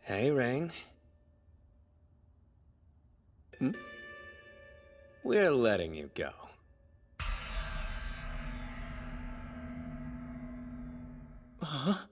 Hey, Rain. We're letting you go. Huh?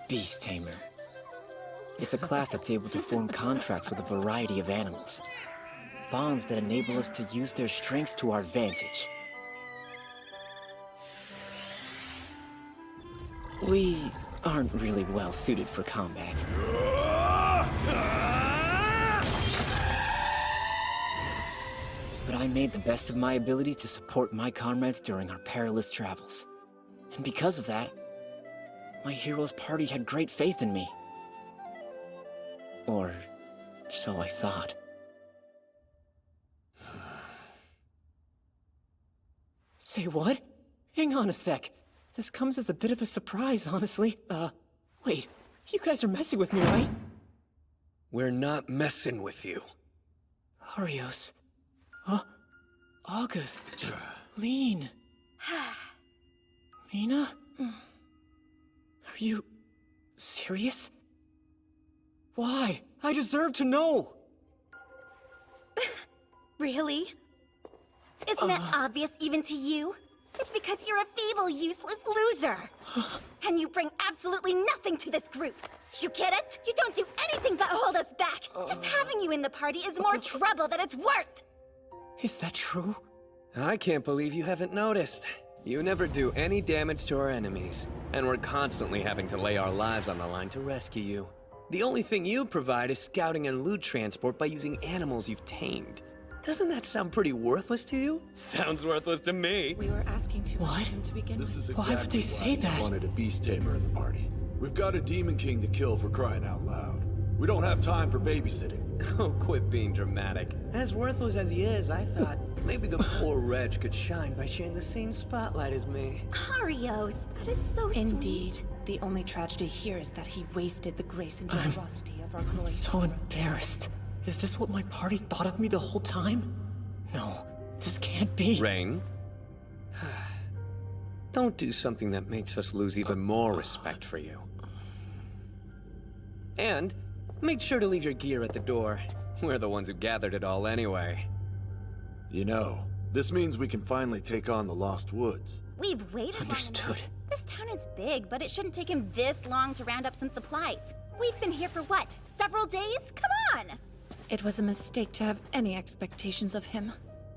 Beasttamer. It's a class that's able to form contracts with a variety of animals. Bonds that enable us to use their strengths to our advantage. We aren't really well suited for combat. But I made the best of my ability to support my comrades during our perilous travels. And because of that, my hero's party had great faith in me. Or so I thought. Say what? Hang on a sec. This comes as a bit of a surprise, honestly. Wait. You guys are messing with me, right? We're not messing with you. Arios. August. Lean. Mina? Are you serious? Why? I deserve to know! Really? Isn't that obvious even to you? It's because you're a feeble, useless loser! And you bring absolutely nothing to this group! You get it? You don't do anything but hold us back! Just having you in the party is more trouble than it's worth! Is that true? I can't believe you haven't noticed. You never do any damage to our enemies, and we're constantly having to lay our lives on the line to rescue you. The only thing you provide is scouting and loot transport by using animals you've tamed. Doesn't that sound pretty worthless to you? Sounds worthless to me. We were asking too much of him to begin This with. is exactly Why would they say that? We wanted a Beasttamer in the party. We've got a Demon King to kill, for crying out loud. We don't have time for babysitting. Oh, quit being dramatic. As worthless as he is, I thought maybe the poor wretch could shine by sharing the same spotlight as me. Arios, that is so Indeed. sweet. The only tragedy here is that he wasted the grace and generosity of our glorious. So embarrassed. Is this what my party thought of me the whole time? No, this can't be. Rain, don't do something that makes us lose even more respect for you. And make sure to leave your gear at the door. We're the ones who gathered it all anyway. You know, this means we can finally take on the Lost Woods. We've waited long Understood. enough. This town is big, but it shouldn't take him this long to round up some supplies. We've been here for what? Several days? Come on! It was a mistake to have any expectations of him.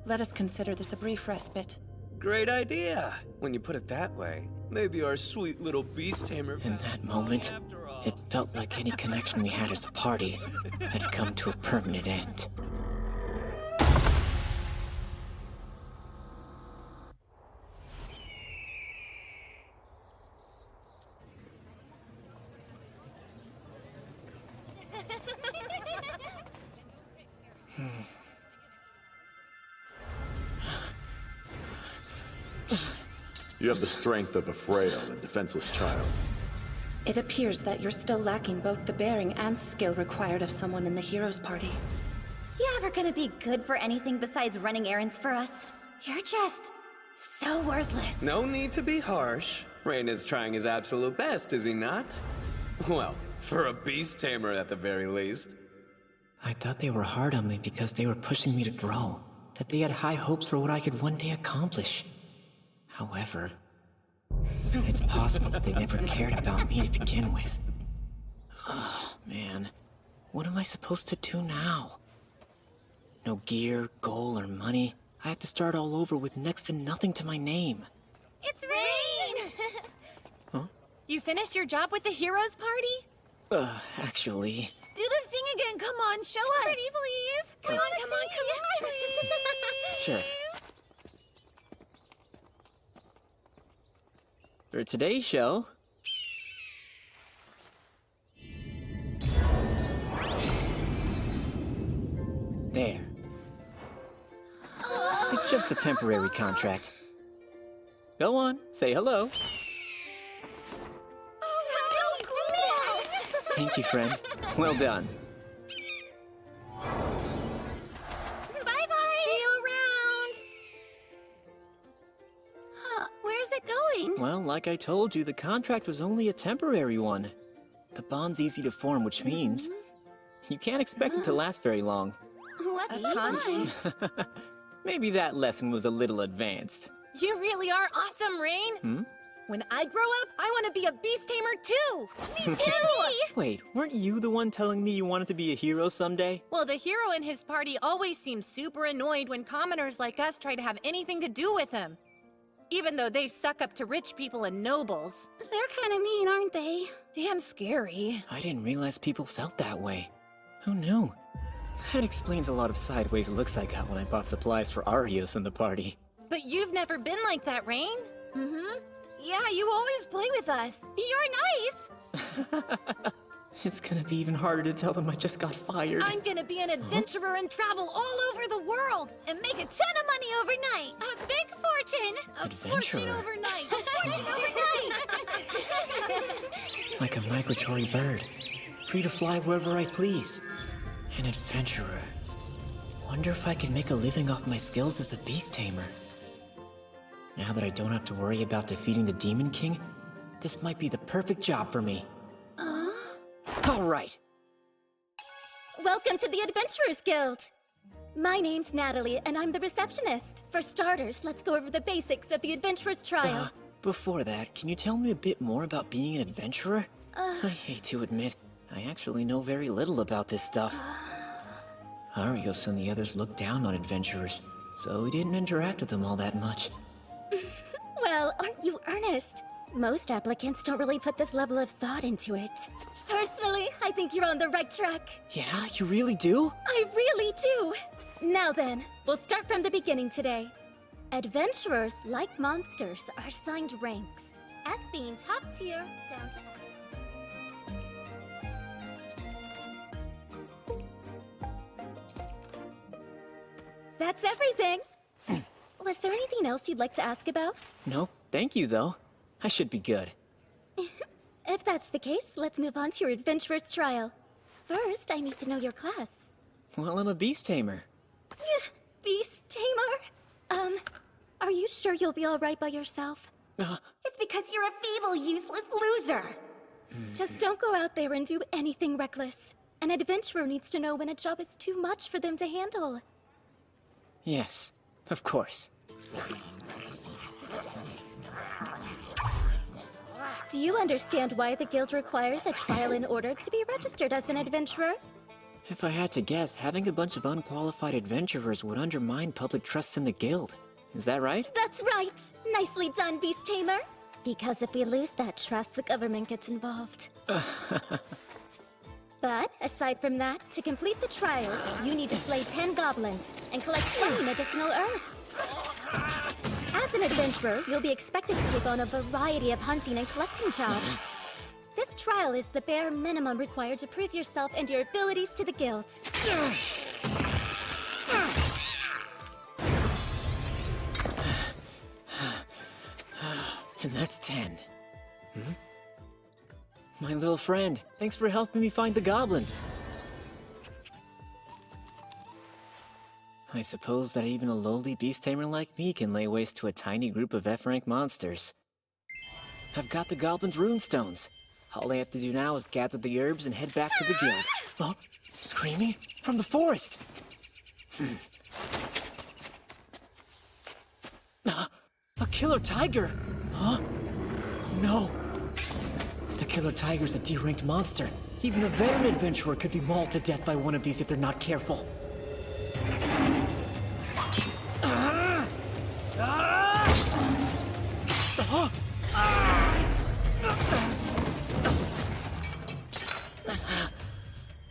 Let us consider this a brief respite. Great idea. When you put it that way, maybe our sweet little Beasttamer. In that moment, it felt like any connection we had as a party had come to a permanent end. You have the strength of a frail and defenseless child. It appears that you're still lacking both the bearing and skill required of someone in the hero's party. You ever gonna be good for anything besides running errands for us? You're just so worthless. No need to be harsh. Rain is trying his absolute best, is he not? Well, for a Beasttamer at the very least. I thought they were hard on me because they were pushing me to grow. That they had high hopes for what I could one day accomplish. However, it's possible that they never cared about me to begin with. Oh, man. What am I supposed to do now? No gear, goal, or money. I have to start all over with next to nothing to my name. It's Rain! Huh? You finished your job with the heroes party? Actually... Do the thing again, come on, show us! Pretty please! Come on, please! Sure. For today's show... There. It's just a temporary contract. Go on, say hello. Oh, so cool! Thank you, friend. Well done. Bye-bye! See you around! Huh, where's it going? Well, like I told you, the contract was only a temporary one. The bond's easy to form, which means you can't expect it to last very long. What's the fun? Maybe that lesson was a little advanced. You really are awesome, Rain! When I grow up, I want to be a Beasttamer too! Me too! Wait, weren't you the one telling me you wanted to be a hero someday? Well, the hero and his party always seem super annoyed when commoners like us try to have anything to do with him. Even though they suck up to rich people and nobles. They're kinda mean, aren't they? And scary. I didn't realize people felt that way. Who knew? That explains a lot of sideways looks I got when I bought supplies for Arios in the party. But you've never been like that, Rain. Yeah, you always play with us. You're nice! It's gonna be even harder to tell them I just got fired. I'm gonna be an adventurer and travel all over the world and make a ton of money overnight. A big fortune. A fortune Adventurer. overnight. A fortune overnight. Like a migratory bird, free to fly wherever I please. An adventurer. Wonder if I can make a living off my skills as a Beasttamer. Now that I don't have to worry about defeating the Demon King, this might be the perfect job for me. All right. Welcome to the Adventurers Guild! My name's Natalie, and I'm the receptionist. For starters, let's go over the basics of the Adventurers Trial. Before that, can you tell me a bit more about being an adventurer? I hate to admit, I actually know very little about this stuff. Arios and the others looked down on adventurers, so we didn't interact with them all that much. Well, aren't you earnest? Most applicants don't really put this level of thought into it. Personally, I think you're on the right track. Yeah, you really do? I really do! Now then, we'll start from the beginning today. Adventurers, like monsters, are assigned ranks. S being top tier, down to That's everything! Was there anything else you'd like to ask about? No, thank you though. I should be good. If that's the case, let's move on to your adventurer's trial. First, I need to know your class. Well, I'm a Beasttamer. Beasttamer? Are you sure you'll be alright by yourself? It's because you're a feeble, useless loser! Just don't go out there and do anything reckless. An adventurer needs to know when a job is too much for them to handle. Yes, of course. Do you understand why the guild requires a trial in order to be registered as an adventurer? If I had to guess, having a bunch of unqualified adventurers would undermine public trust in the guild. Is that right? That's right! Nicely done, Beasttamer! Because if we lose that trust, the government gets involved. But, aside from that, to complete the trial, you need to slay 10 goblins and collect 20 medicinal herbs. As an adventurer, you'll be expected to take on a variety of hunting and collecting jobs. This trial is the bare minimum required to prove yourself and your abilities to the guild. And that's 10. My little friend, thanks for helping me find the goblins. I suppose that even a lowly beast-tamer like me can lay waste to a tiny group of F-rank monsters. I've got the goblins' runestones. All I have to do now is gather the herbs and head back to the guild. Oh, screaming? From the forest! A killer tiger! Huh? Oh no! The killer tiger's a D-ranked monster. Even a veteran adventurer could be mauled to death by one of these if they're not careful.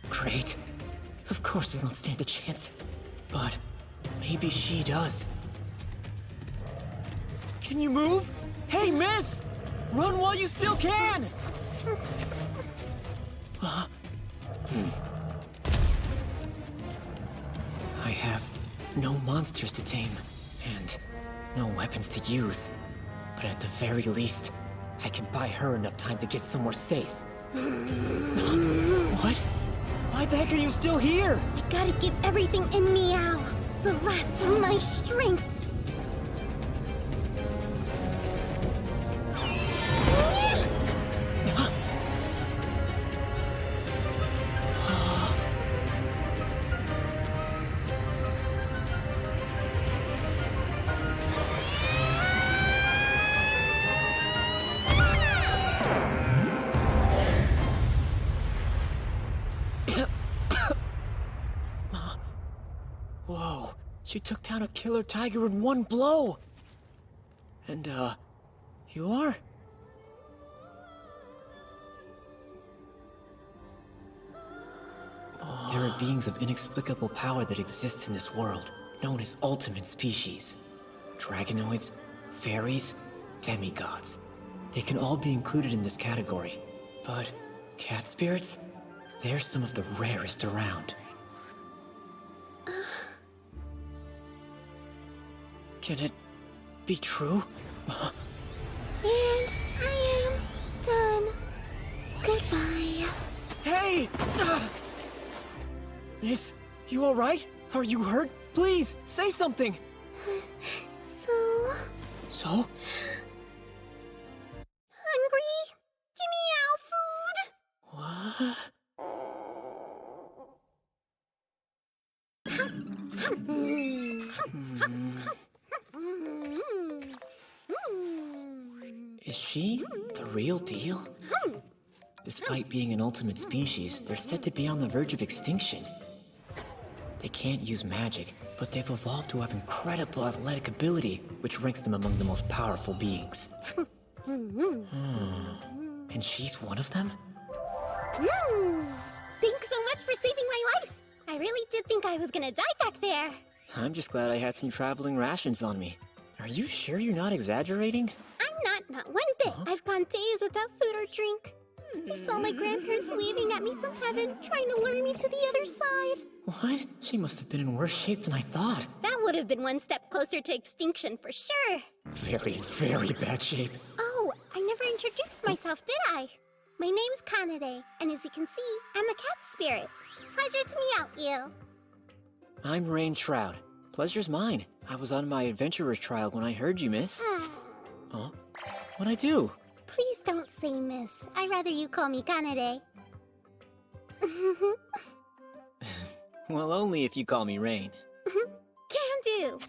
Great. Of course I don't stand a chance. But maybe she does. Can you move? Hey, miss! Run while you still can! I have no monsters to tame, and no weapons to use. But at the very least, I can buy her enough time to get somewhere safe. What? Why the heck are you still here? I gotta give everything in me out. The last of my strength. Whoa, she took down a killer tiger in one blow! And, you are? There are beings of inexplicable power that exist in this world, known as ultimate species. Dragonoids, fairies, demigods. They can all be included in this category. But cat spirits? They're some of the rarest around. Can it be true? And I am done. Goodbye. Hey! Miss, you alright? Are you hurt? Please, say something! So... So? hungry? Give me our food! What? Is she the real deal? Despite being an ultimate species, they're said to be on the verge of extinction. They can't use magic, but they've evolved to have incredible athletic ability, which ranks them among the most powerful beings. And she's one of them? Thanks so much for saving my life! I really did think I was gonna die back there. I'm just glad I had some traveling rations on me. Are you sure you're not exaggerating? I'm not one bit. I've gone days without food or drink. I saw my grandparents waving at me from heaven, trying to lure me to the other side. What? She must have been in worse shape than I thought. That would have been one step closer to extinction for sure. Very, very bad shape. Oh, I never introduced myself, did I? My name's Kanade, and as you can see, I'm a cat spirit. Pleasure to meet you. I'm Rain Shroud. Pleasure's mine. I was on my adventurer's trial when I heard you, miss. Huh? What'd I do? Please don't say miss. I'd rather you call me Kanade. Well, only if you call me Rain. Can do.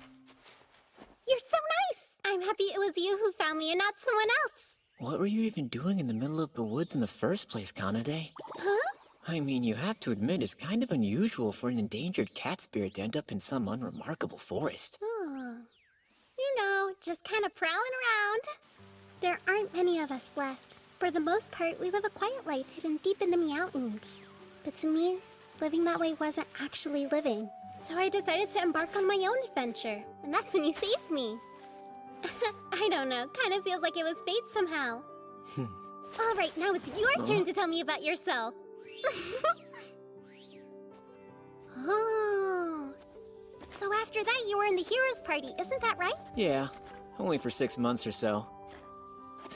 You're so nice. I'm happy it was you who found me and not someone else. What were you even doing in the middle of the woods in the first place, Kanade? Huh? I mean, you have to admit it's kind of unusual for an endangered cat spirit to end up in some unremarkable forest. You know, just kind of prowling around. There aren't many of us left. For the most part, we live a quiet life hidden deep in the mountains. But to me, living that way wasn't actually living. So I decided to embark on my own adventure. And that's when you saved me. I don't know, kind of feels like it was fate somehow. All right, now it's your turn to tell me about yourself. Oh. So after that, you were in the heroes party, isn't that right? Yeah, only for 6 months or so.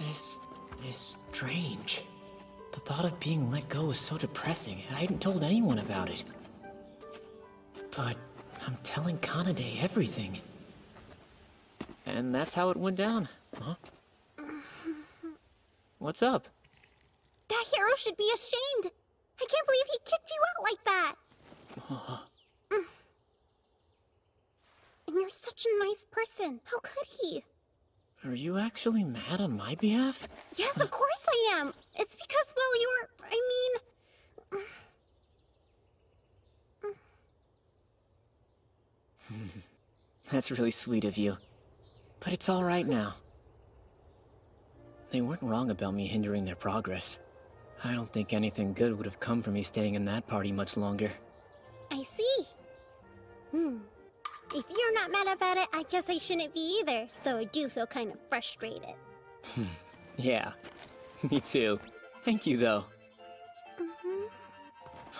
This is strange. The thought of being let go is so depressing. I hadn't told anyone about it. But I'm telling Kanade everything. And that's how it went down. Huh? What's up? That hero should be ashamed. I can't believe he kicked you out like that. And you're such a nice person. How could he? Are you actually mad on my behalf? Yes, of course I am. It's because, well, That's really sweet of you. But it's all right now. They weren't wrong about me hindering their progress. I don't think anything good would have come from me staying in that party much longer. I see. If you're not mad about it, I guess I shouldn't be either. Though I do feel kind of frustrated. Yeah, me too. Thank you, though.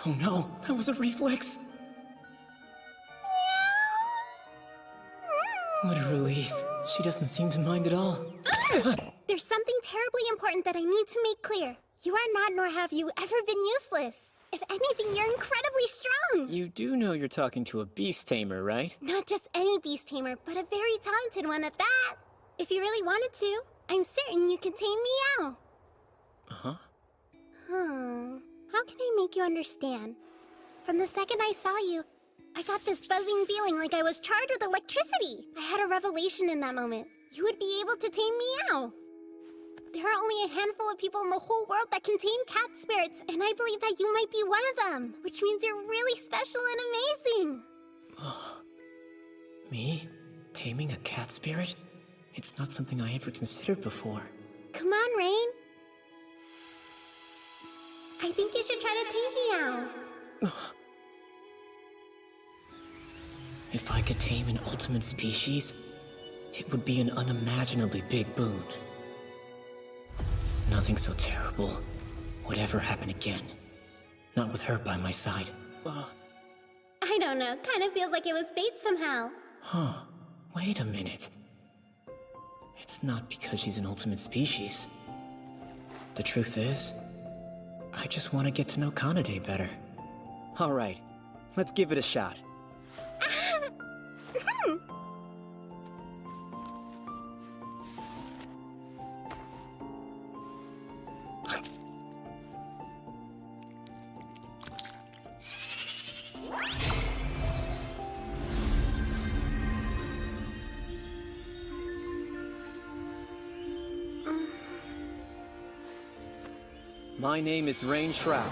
Oh no, that was a reflex! What a relief. She doesn't seem to mind at all. There's something terribly important that I need to make clear. You are not, nor have you ever been useless. If anything, you're incredibly strong. You do know you're talking to a Beasttamer, right? Not just any Beasttamer, but a very talented one at that. If you really wanted to, I'm certain you could tame Meow. Uh-huh. How can I make you understand? From the second I saw you, I got this buzzing feeling like I was charged with electricity. I had a revelation in that moment. You would be able to tame Meow. There are only a handful of people in the whole world that can tame cat spirits, and I believe that you might be one of them, which means you're really special and amazing. Me? Taming a cat spirit? It's not something I ever considered before. Come on, Rain. I think you should try to tame Meow. If I could tame an ultimate species, it would be an unimaginably big boon. Nothing so terrible would ever happen again. Not with her by my side. I don't know, kind of feels like it was fate somehow. Huh. Wait a minute. It's not because she's an ultimate species. The truth is, I just want to get to know Kanade better. Alright, let's give it a shot. My name is Rain Shroud.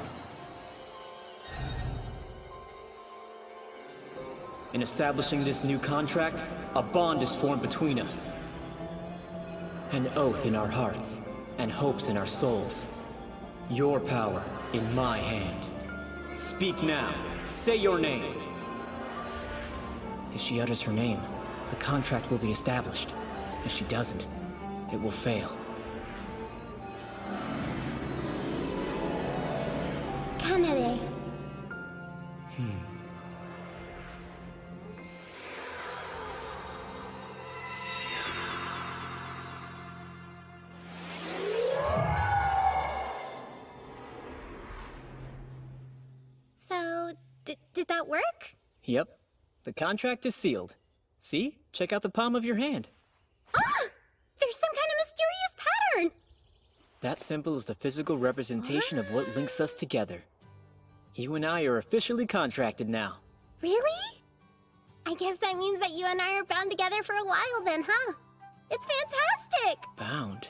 In establishing this new contract, a bond is formed between us. An oath in our hearts, and hopes in our souls. Your power in my hand. Speak now. Say your name. If she utters her name, the contract will be established. If she doesn't, it will fail. Kanade. So, did that work? Yep. The contract is sealed. See? Check out the palm of your hand. Ah! There's some kind of mysterious pattern! That symbol is the physical representation of what links us together. You and I are officially contracted now. Really? I guess that means that you and I are bound together for a while then, huh? It's fantastic! Bound?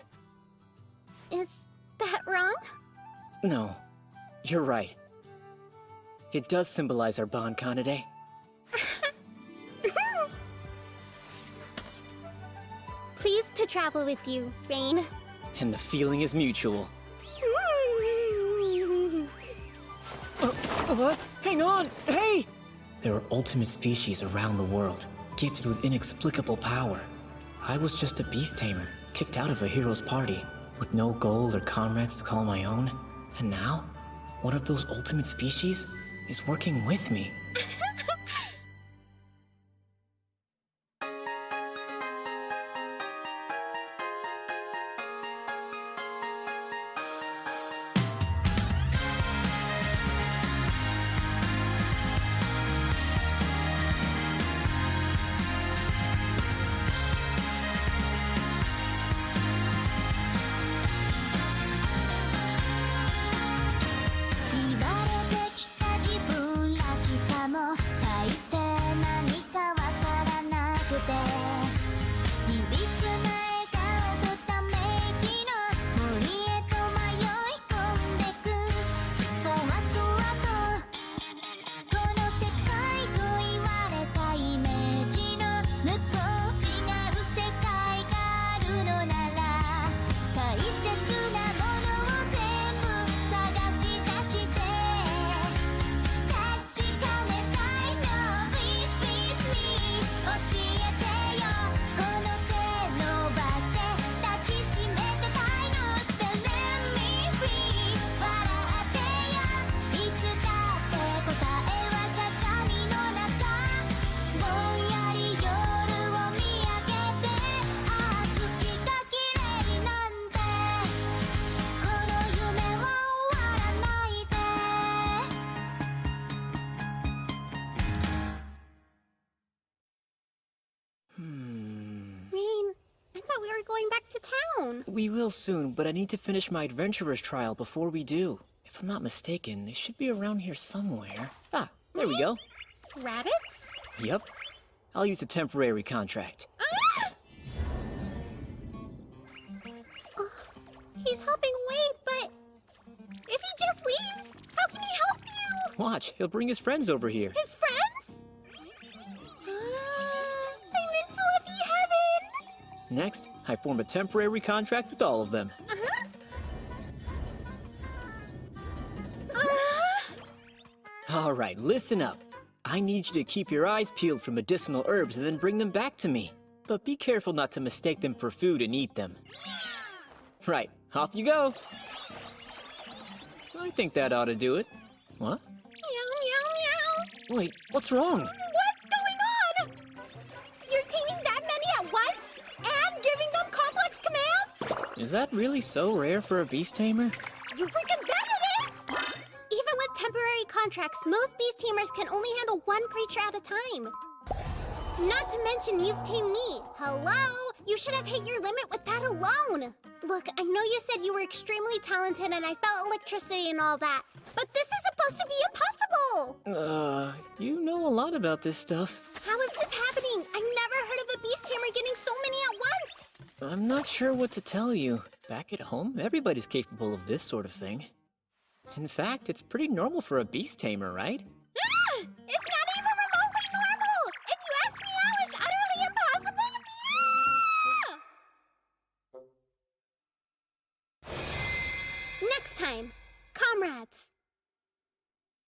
Is that wrong? No. You're right. It does symbolize our bond, Kanade. Pleased to travel with you, Rain. And the feeling is mutual. Hang on! Hey! There are ultimate species around the world, gifted with inexplicable power. I was just a Beasttamer, kicked out of a hero's party, with no goal or comrades to call my own. And now, one of those ultimate species is working with me. we're going back to town. We will soon, but I need to finish my adventurer's trial before we do. If I'm not mistaken, they should be around here somewhere. Ah, there we go. Rabbits? Yep. I'll use a temporary contract. Ah! Oh, he's helping away, but if he just leaves, how can he help you? Watch, he'll bring his friends over here. His friends? I'm in fluffy heaven! Next, I form a temporary contract with all of them. All right, listen up. I need you to keep your eyes peeled for medicinal herbs and then bring them back to me. But be careful not to mistake them for food and eat them. Right, off you go. I think that ought to do it. What? Meow, meow, meow. Wait, what's wrong? What's going on? You're taming that many at once? And giving them complex commands? Is that really so rare for a beast tamer? You freaking bet it is! Even with temporary contracts, most beast tamers can only handle one creature at a time. Not to mention you've tamed me. Hello? You should have hit your limit with that alone. Look, I know you said you were extremely talented and I felt electricity and all that, but this is supposed to be impossible! You know a lot about this stuff. How is this happening? I've never heard of a beast tamer getting so many at once! I'm not sure what to tell you. Back at home, everybody's capable of this sort of thing. In fact, it's pretty normal for a beast tamer, right? Ah! It's not even remotely normal! If you ask me how, it's utterly impossible! Yeah! Next time, comrades.